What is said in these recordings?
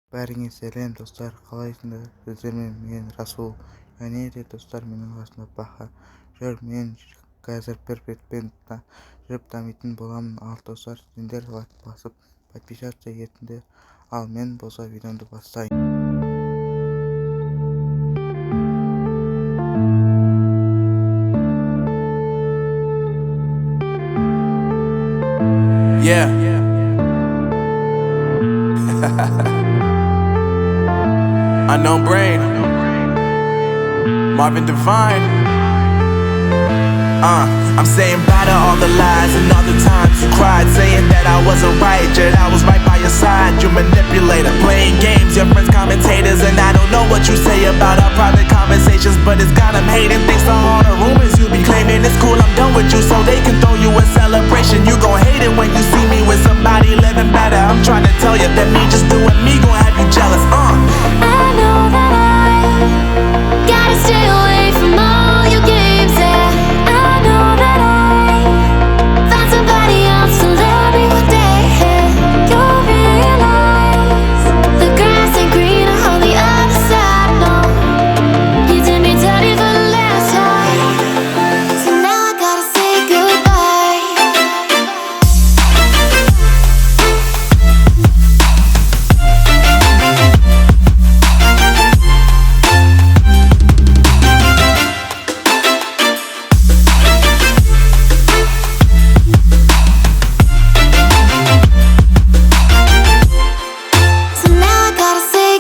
Бәріңе сәлем достар, қалайсыңдар? Сіздермен мен Расул, және де достар менің қасымда Баха жүр. Мен қазір бір бетпен жүріп дамитын боламын. Ал достар, сендер лайк басып подписаться етіңдер. Ал мен болса видеоны бастайын. Yeah. Unknown Brain, Marvin Divine. I'm saying bye to all the lies and all the times you cried, saying that I wasn't right, yet I was right by your side. You manipulator, playing games, your friends commentators, and I don't know what you say about our private conversations, but it's got them hating. Thanks to all the rumors you be claiming. It's cool, I'm done with you, so they can throw you a celebration. You gon' hate it when you see me with somebody living better. I'm trying to tell you that me just doing me gon' have you jealous. I know that I gotta stay away from all your games, yeah. I know that I found somebody else to love me one day, yeah. You'll realize the grass ain't greener on the other side, no. You did me dirty for the last time, so now I gotta say goodbye. So now I gotta say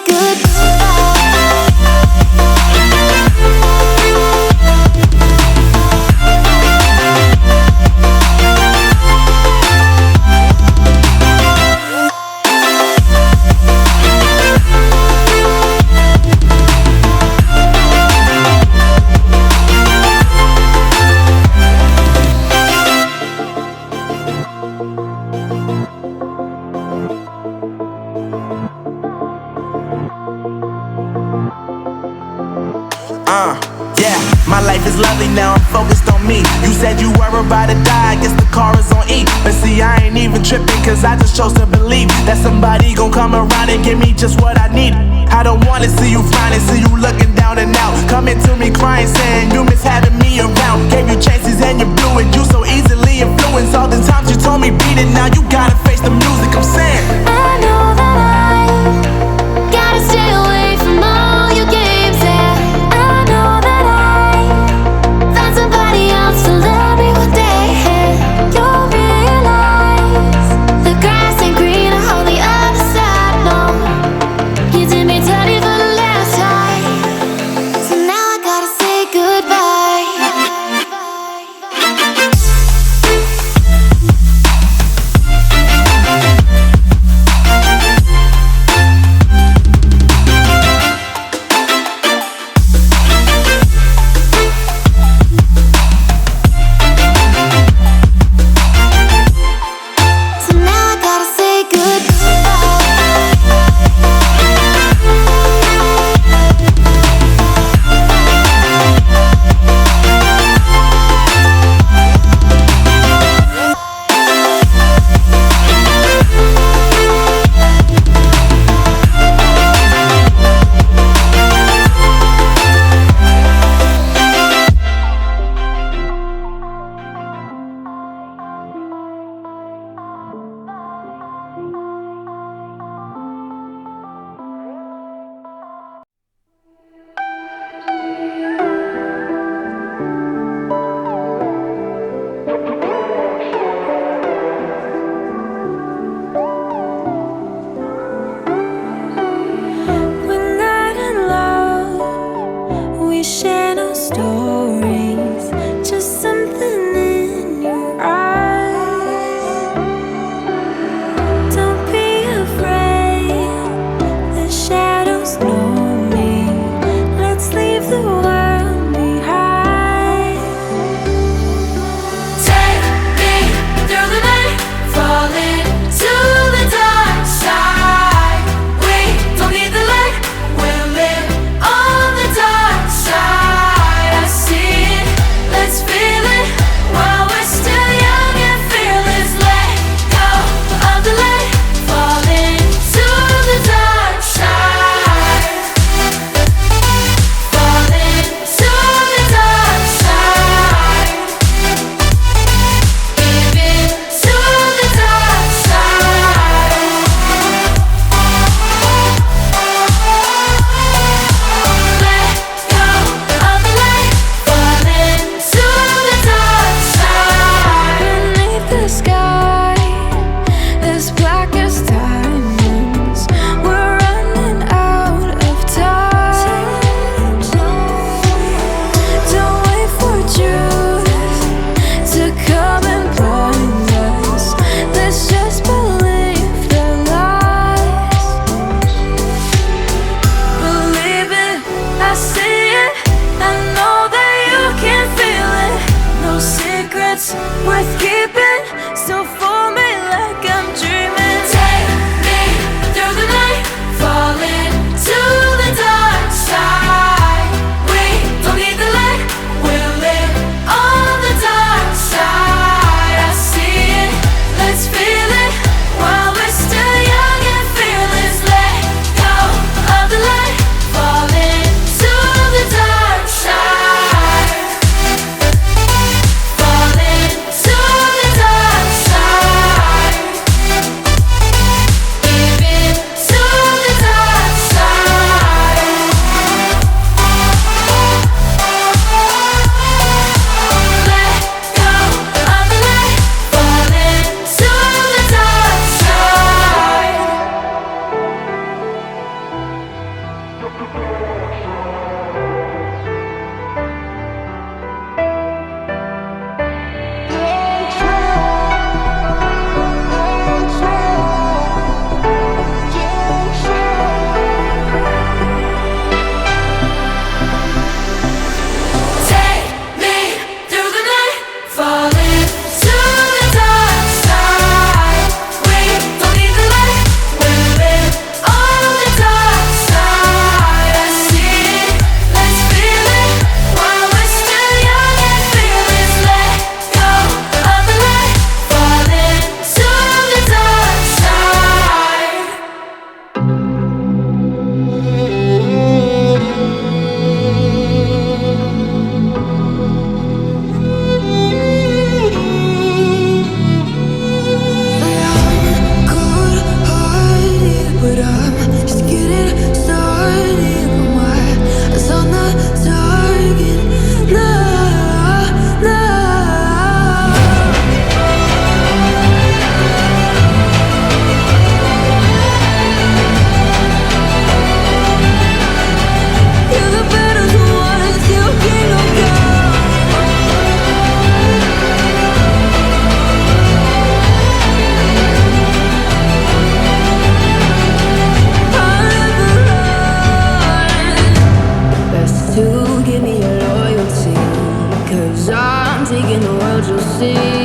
Yeah, my life is lovely now, I'm focused on me. You said you were about to die, I guess the car is on E. But see, I ain't even tripping, cause I just chose to believe that somebody gon' come around and give me just what I need. I don't wanna see you finding, see you looking down and out, coming to me crying, saying you miss having me around. Gave you chances and you blew it, you so easily influenced. All the times you told me beat it, now you gotta face the music. I'm saying I know that I gotta stay away from all your games, yeah. I know that I found somebody else to love me one day, yeah. You'll realize the grass ain't greener on the other side, no. You did me dirty for the last time, so now I gotta say goodbye. in the world you'll see.